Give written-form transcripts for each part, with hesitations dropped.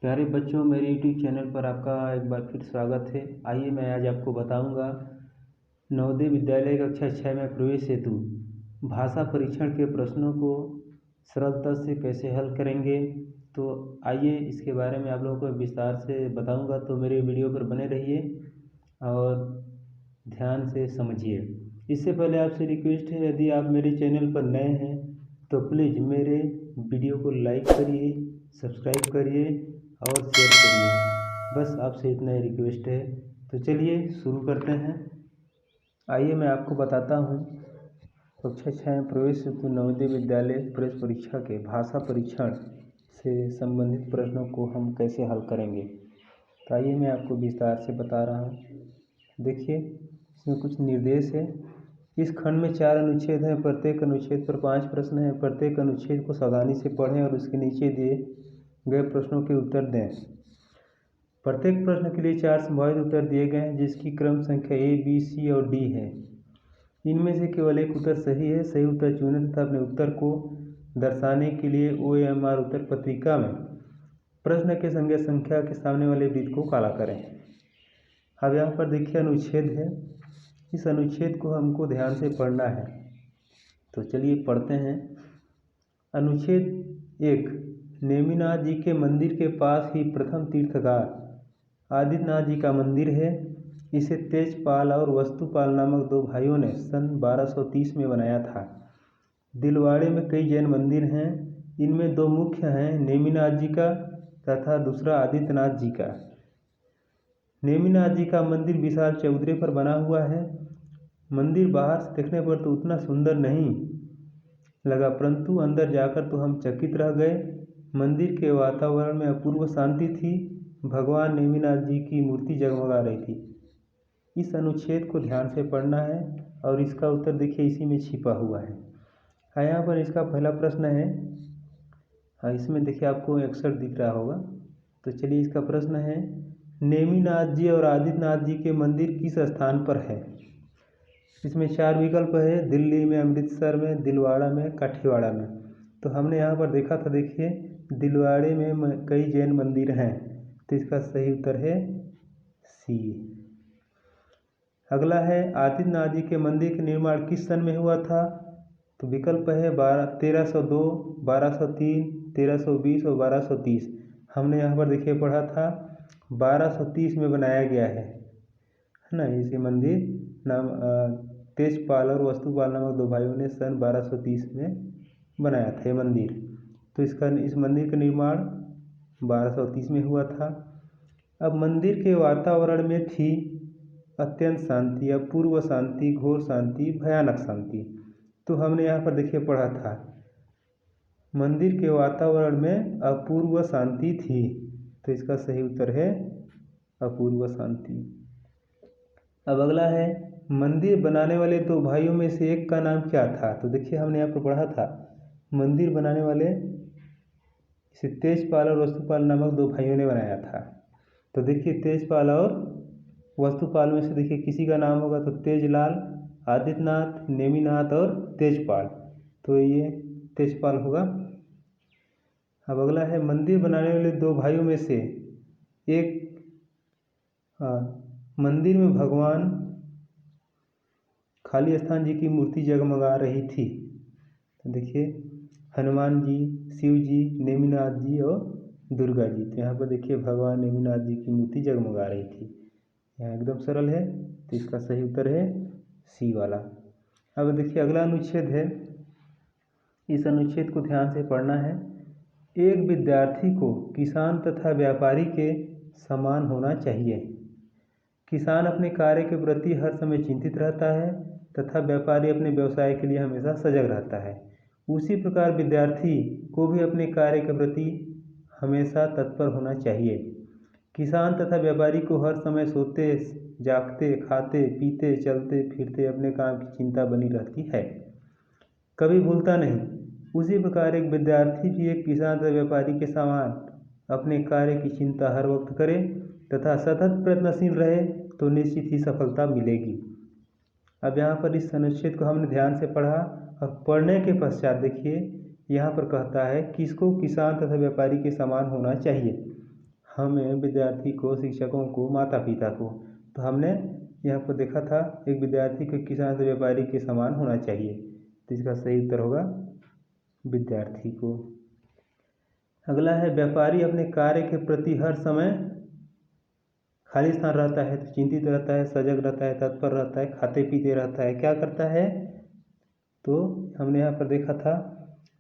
प्यारे बच्चों, मेरे यूट्यूब चैनल पर आपका एक बार फिर स्वागत है। आइए मैं आज आपको बताऊंगा नवोदय विद्यालय कक्षा 6 में प्रवेश हेतु भाषा परीक्षण के प्रश्नों को सरलता से कैसे हल करेंगे। तो आइए इसके बारे में आप लोगों को विस्तार से बताऊंगा, तो मेरे वीडियो पर बने रहिए और ध्यान से समझिए। इससे पहले आपसे रिक्वेस्ट है, यदि आप मेरे चैनल पर नए हैं तो प्लीज़ मेरे वीडियो को लाइक करिए, सब्सक्राइब करिए और शेयर करिए। बस आपसे इतना ही रिक्वेस्ट है। तो चलिए शुरू करते हैं। आइए मैं आपको बताता हूँ कक्षा 6 में प्रवेश हेतु नवोदय विद्यालय प्रवेश परीक्षा के भाषा परीक्षण से संबंधित प्रश्नों को हम कैसे हल करेंगे। तो आइए मैं आपको विस्तार से बता रहा हूँ। देखिए, इसमें कुछ निर्देश है। इस खंड में 4 अनुच्छेद हैं। प्रत्येक अनुच्छेद पर 5 प्रश्न हैं। प्रत्येक अनुच्छेद को सावधानी से पढ़ें और उसके नीचे दिए गए प्रश्नों के उत्तर दें। प्रत्येक प्रश्न के लिए 4 संभावित उत्तर दिए गए हैं, जिसकी क्रम संख्या A, B, C और D है। इनमें से केवल एक उत्तर सही है। सही उत्तर चुनें तथा अपने उत्तर को दर्शाने के लिए OMR उत्तर पत्रिका में प्रश्न के संज्ञा संख्या के सामने वाले वृत्त को काला करें। अब यहाँ पर देखिए अनुच्छेद है। इस अनुच्छेद को हमको ध्यान से पढ़ना है। तो चलिए पढ़ते हैं। अनुच्छेद 1, नेमिनाथ जी के मंदिर के पास ही प्रथम तीर्थकार आदित्यनाथ जी का मंदिर है। इसे तेजपाल और वस्तुपाल नामक 2 भाइयों ने सन 1230 में बनाया था। दिलवाड़े में कई जैन मंदिर हैं। इनमें 2 मुख्य हैं, नेमिनाथ जी का तथा दूसरा आदित्यनाथ जी का। नेमिनाथ जी का मंदिर विशाल चबूतरे पर बना हुआ है। मंदिर बाहर से देखने पर तो उतना सुंदर नहीं लगा, परंतु अंदर जाकर तो हम चकित रह गए। मंदिर के वातावरण में अपूर्व शांति थी। भगवान नेमिनाथ जी की मूर्ति जगमगा रही थी। इस अनुच्छेद को ध्यान से पढ़ना है और इसका उत्तर देखिए इसी में छिपा हुआ है। यहाँ पर इसका पहला प्रश्न है। इसमें देखिए आपको 61 दिख रहा होगा। तो चलिए इसका प्रश्न है, नेमिनाथ जी और आदित्यनाथ जी के मंदिर किस स्थान पर है। इसमें 4 विकल्प है, दिल्ली में, अमृतसर में, दिलवाड़ा में, काठीवाड़ा में। तो हमने यहाँ पर देखा था, देखिए दिलवाड़े में कई जैन मंदिर हैं, तो इसका सही उत्तर है सी। अगला है, आदित्यनाथ जी के मंदिर का निर्माण किस सन में हुआ था। तो विकल्प है 1302, 1203, 1320 और 1230। हमने यहाँ पर देखिए पढ़ा था 1230 में बनाया गया है ना। इसे मंदिर नाम तेजपाल और वस्तुपाल नामक 2 भाइयों ने सन 1230 में बनाया था ये मंदिर। तो इस मंदिर का निर्माण 1230 में हुआ था। अब मंदिर के वातावरण में थी अत्यंत शांति, अपूर्व शांति, घोर शांति, भयानक शांति। तो हमने यहाँ पर देखिए पढ़ा था मंदिर के वातावरण में अपूर्व शांति थी। तो इसका सही उत्तर है अपूर्व शांति। अब अगला है, मंदिर बनाने वाले 2 भाइयों में से एक का नाम क्या था। तो देखिए हमने यहाँ पर पढ़ा था मंदिर बनाने वाले इसे तेजपाल और वस्तुपाल नामक 2 भाइयों ने बनाया था। तो देखिए तेजपाल और वस्तुपाल में से देखिए किसी का नाम होगा, तो तेजलाल, आदित्यनाथ, नेमिनाथ और तेजपाल। तो ये तेजपाल होगा। अब अगला है, मंदिर बनाने वाले 2 भाइयों में से एक मंदिर में भगवान खाली स्थान जी की मूर्ति जगमगा रही थी। तो देखिए हनुमान जी, शिव जी, नेमिनाथ जी और दुर्गा जी। तो यहाँ पर देखिए भगवान नेमिनाथ जी की मूर्ति जगमगा रही थी। यहाँ एकदम सरल है, तो इसका सही उत्तर है सी वाला। अब देखिए अगला अनुच्छेद है। इस अनुच्छेद को ध्यान से पढ़ना है। एक विद्यार्थी को किसान तथा व्यापारी के समान होना चाहिए। किसान अपने कार्य के प्रति हर समय चिंतित रहता है तथा व्यापारी अपने व्यवसाय के लिए हमेशा सजग रहता है। उसी प्रकार विद्यार्थी को भी अपने कार्य के प्रति हमेशा तत्पर होना चाहिए। किसान तथा व्यापारी को हर समय सोते, जागते, खाते, पीते, चलते फिरते अपने काम की चिंता बनी रहती है, कभी भूलता नहीं। उसी प्रकार एक विद्यार्थी भी एक किसान तथा व्यापारी के समान अपने कार्य की चिंता हर वक्त करे तथा सतत प्रयत्नशील रहे, तो निश्चित ही सफलता मिलेगी। अब यहाँ पर इस अनुच्छेद को हमने ध्यान से पढ़ा और पढ़ने के पश्चात देखिए यहाँ पर कहता है किसको किसान तथा व्यापारी के समान होना चाहिए। हमें, विद्यार्थी को, शिक्षकों को, माता पिता को। तो हमने यहाँ पर देखा था एक विद्यार्थी को किसान से व्यापारी के समान होना चाहिए, तो इसका सही उत्तर होगा विद्यार्थी को। अगला है व्यापारी अपने कार्य के प्रति हर समय खाली स्थान रहता है तो चिंतित रहता है, सजग रहता है, तत्पर रहता है, खाते पीते रहता है, क्या करता है? तो हमने यहाँ पर देखा था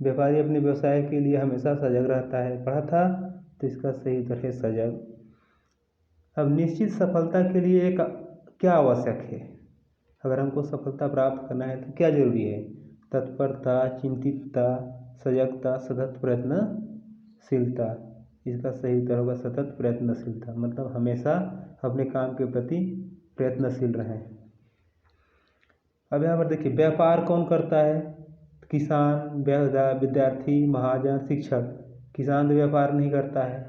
व्यापारी अपने व्यवसाय के लिए हमेशा सजग रहता है, पढ़ा था, तो इसका सही उत्तर है सजग। अब निश्चित सफलता के लिए एक क्या आवश्यक है? अगर हमको सफलता प्राप्त करना है तो क्या जरूरी है? तत्परता, चिंतितता, सजगता, सतत प्रयत्नशीलता। इसका सही उत्तर होगा सतत प्रयत्नशीलता, मतलब हमेशा अपने काम के प्रति प्रयत्नशील रहें। अब यहाँ पर देखिए व्यापार कौन करता है? किसान, विद्यार्थी, महाजन, शिक्षक। किसान तो व्यापार नहीं करता है,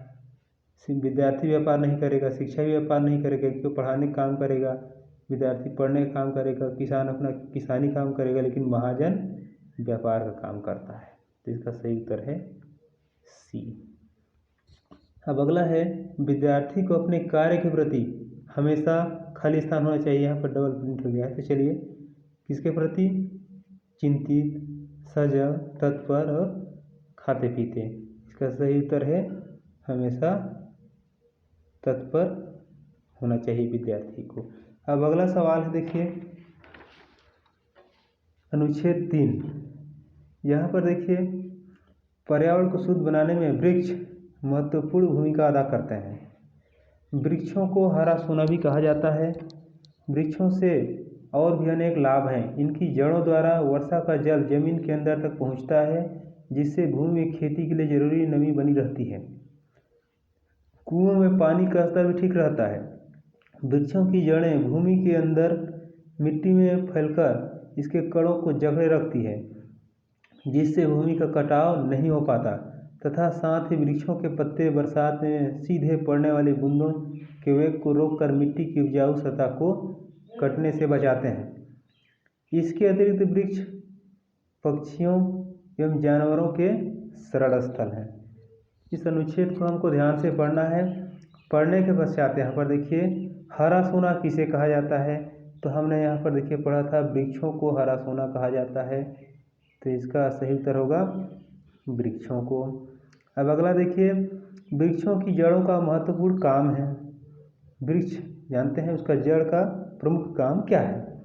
विद्यार्थी व्यापार नहीं करेगा, शिक्षक व्यापार नहीं करेगा, क्योंकि पढ़ाने का काम करेगा, विद्यार्थी पढ़ने का काम करेगा, किसान अपना किसानी काम करेगा, लेकिन महाजन व्यापार का काम करता है। तो इसका सही उत्तर है सी। अब अगला है विद्यार्थी को अपने कार्य के प्रति हमेशा खाली स्थान होना चाहिए। यहाँ पर डबल प्रिंट हो गया है, तो चलिए किसके प्रति? चिंतित, सजग, तत्पर और खाते पीते। इसका सही उत्तर है हमेशा तत्पर होना चाहिए विद्यार्थी को। अब अगला सवाल है, देखिए अनुच्छेद 3। यहाँ पर देखिए पर्यावरण को शुद्ध बनाने में वृक्ष महत्वपूर्ण भूमिका अदा करते हैं। वृक्षों को हरा सोना भी कहा जाता है। वृक्षों से और भी अनेक लाभ हैं। इनकी जड़ों द्वारा वर्षा का जल जमीन के अंदर तक पहुँचता है, जिससे भूमि में खेती के लिए जरूरी नमी बनी रहती है। कुओं में पानी का स्तर भी ठीक रहता है। वृक्षों की जड़ें भूमि के अंदर मिट्टी में फैलकर इसके कणों को जकड़े रखती है, जिससे भूमि का कटाव नहीं हो पाता, तथा साथ ही वृक्षों के पत्ते बरसात में सीधे पड़ने वाली बूंदों के वेग को रोककर मिट्टी की उपजाऊ सतह को कटने से बचाते हैं। इसके अतिरिक्त वृक्ष पक्षियों एवं जानवरों के शरण स्थल हैं। इस अनुच्छेद को हमको ध्यान से पढ़ना है। पढ़ने के पश्चात यहाँ पर देखिए हरा सोना किसे कहा जाता है? तो हमने यहाँ पर देखिए पढ़ा था वृक्षों को हरा सोना कहा जाता है, तो इसका सही उत्तर होगा वृक्षों को। अब अगला देखिए वृक्षों की जड़ों का महत्वपूर्ण काम है। वृक्ष जानते हैं उसका जड़ का प्रमुख काम क्या है?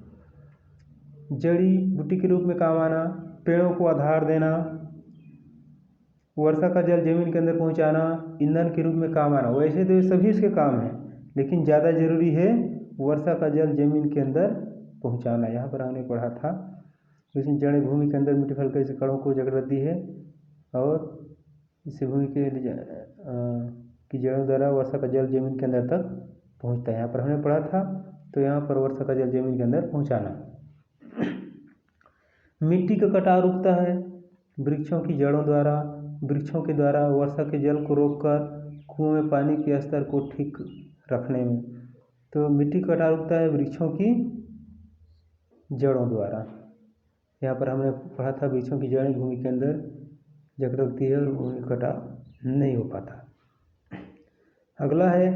जड़ी बूटी के रूप में काम आना, पेड़ों को आधार देना, वर्षा का जल जमीन के अंदर पहुंचाना, ईंधन के रूप में काम आना। वैसे तो ये सभी इसके काम हैं, लेकिन ज़्यादा जरूरी है वर्षा का जल जमीन के अंदर पहुंचाना। यहाँ पर हमने पढ़ा था इसमें जड़ें भूमि के अंदर मिट्टी फैलकर इस कणों को जकड़ रहती है और इससे भूमि के की जड़ों द्वारा वर्षा का जल जमीन के अंदर तक पहुँचता है। यहाँ पर हमने पढ़ा था, तो यहाँ पर वर्षा का जल जमीन के अंदर पहुँचाना। मिट्टी का कटाव रुकता है वृक्षों की जड़ों द्वारा। वृक्षों के द्वारा वर्षा के जल को रोककर कुओं में पानी के स्तर को ठीक रखने में। तो मिट्टी का कटाव रुकता है वृक्षों की जड़ों द्वारा। यहाँ पर हमने पढ़ा था वृक्षों की जड़ें भूमि के अंदर जकड़ रखती है और भूमि का कटाव नहीं हो पाता। अगला है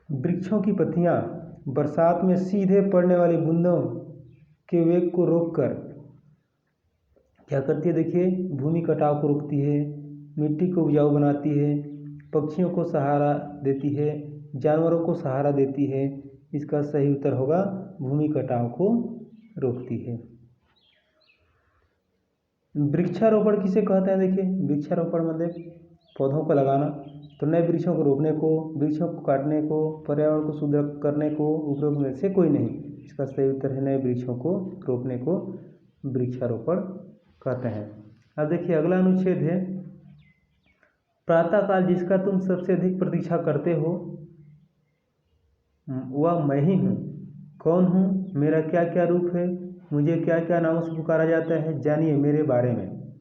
वृक्षों की पत्तियाँ बरसात में सीधे पड़ने वाली बूंदों के वेग को रोककर क्या करती है? देखिए भूमि कटाव को रोकती है, मिट्टी को उपजाऊ बनाती है, पक्षियों को सहारा देती है, जानवरों को सहारा देती है। इसका सही उत्तर होगा भूमि कटाव को रोकती है। वृक्षारोपण किसे कहते हैं? देखिए वृक्षारोपण मतलब पौधों को लगाना। तो नए वृक्षों को रोपने को, वृक्षों को काटने को, पर्यावरण को शुद्ध करने को उपयोग में से कोई नहीं। इसका सही उत्तर है नए वृक्षों को रोपने को वृक्षारोपण कहते हैं। अब देखिए अगला अनुच्छेद है प्रातःकाल जिसका तुम सबसे अधिक प्रतीक्षा करते हो वह मैं ही हूँ। कौन हूँ? मेरा क्या क्या रूप है? मुझे क्या क्या नामों से पुकारा जाता है? जानिए मेरे बारे में।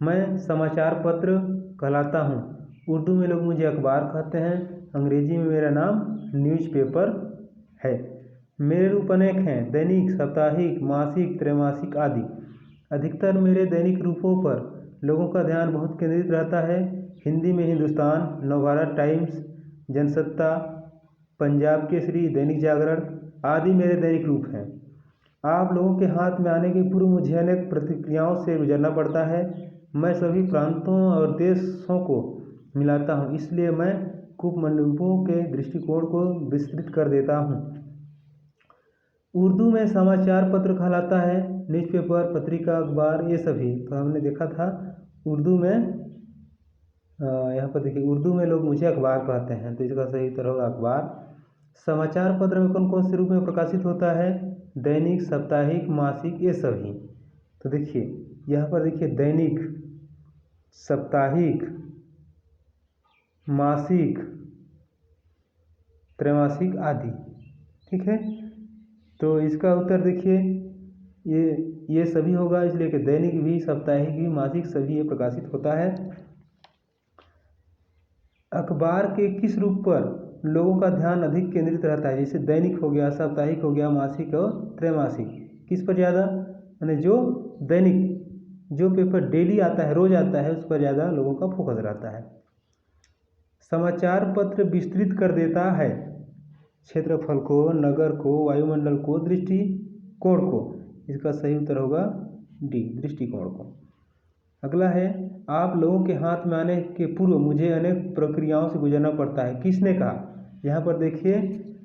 मैं समाचार पत्र कहलाता हूँ। उर्दू में लोग मुझे अखबार कहते हैं, अंग्रेजी में मेरा नाम न्यूज़पेपर है। मेरे रूप अनेक हैं, दैनिक, साप्ताहिक, मासिक, त्रैमासिक आदि। अधिकतर मेरे दैनिक रूपों पर लोगों का ध्यान बहुत केंद्रित रहता है, हिंदी में हिंदुस्तान, नवभारत टाइम्स, जनसत्ता, पंजाब केसरी, दैनिक जागरण आदि मेरे दैनिक रूप हैं। आप लोगों के हाथ में आने के पूर्व मुझे अनेक प्रतिक्रियाओं से गुजरना पड़ता है। मैं सभी प्रांतों और देशों को मिलाता हूँ, इसलिए मैं कूपमंडलों के दृष्टिकोण को विस्तृत कर देता हूँ। उर्दू में समाचार पत्र कहलाता है, न्यूज़पेपर, पत्रिका, अखबार ये सभी तो हमने देखा था। उर्दू में यहाँ पर देखिए, उर्दू में लोग मुझे अखबार कहते हैं, तो इसका सही उत्तर होगा अखबार। समाचार पत्र में कौन कौन से रूप में प्रकाशित होता है? दैनिक, साप्ताहिक, मासिक ये सभी। तो देखिए यहाँ पर देखिए दैनिक, साप्ताहिक, मासिक, त्रैमासिक आदि। ठीक है, तो इसका उत्तर देखिए ये सभी होगा, इसलिए कि दैनिक भी, साप्ताहिक भी, मासिक सभी ये प्रकाशित होता है। अखबार के किस रूप पर लोगों का ध्यान अधिक केंद्रित रहता है? जैसे दैनिक हो गया, साप्ताहिक हो गया, मासिक और त्रैमासिक, किस पर ज़्यादा? यानी जो दैनिक, जो पेपर डेली आता है, रोज आता है, उस पर ज़्यादा लोगों का फोकस रहता है। समाचार पत्र विस्तृत कर देता है क्षेत्रफल को, नगर को, वायुमंडल को, दृष्टिकोण को। इसका सही उत्तर होगा डी, दृष्टिकोण को। अगला है, आप लोगों के हाथ में आने के पूर्व मुझे अनेक प्रक्रियाओं से गुजरना पड़ता है, किसने कहा? यहाँ पर देखिए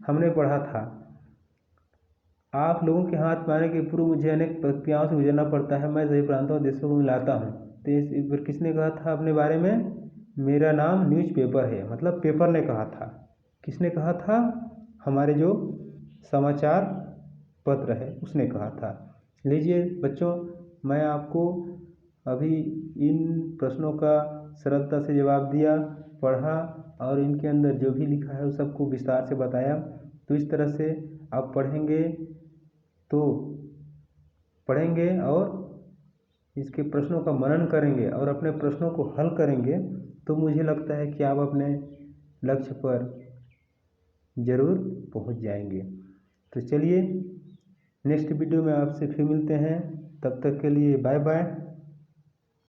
हमने पढ़ा था, आप लोगों के हाथ में आने के पूर्व मुझे अनेक प्रक्रियाओं से गुजरना पड़ता है, मैं सभी प्रांतों और देशों को मिलाता हूँ। तो इस पर किसने कहा था अपने बारे में? मेरा नाम न्यूज़पेपर है, मतलब पेपर ने कहा था। किसने कहा था? हमारे जो समाचार पत्र है उसने कहा था। लीजिए बच्चों, मैं आपको अभी इन प्रश्नों का सरलता से जवाब दिया, पढ़ा और इनके अंदर जो भी लिखा है उस सबको विस्तार से बताया। तो इस तरह से आप पढ़ेंगे और इसके प्रश्नों का मनन करेंगे और अपने प्रश्नों को हल करेंगे, तो मुझे लगता है कि आप अपने लक्ष्य पर ज़रूर पहुंच जाएंगे। तो चलिए नेक्स्ट वीडियो में आपसे फिर मिलते हैं, तब तक के लिए बाय बाय।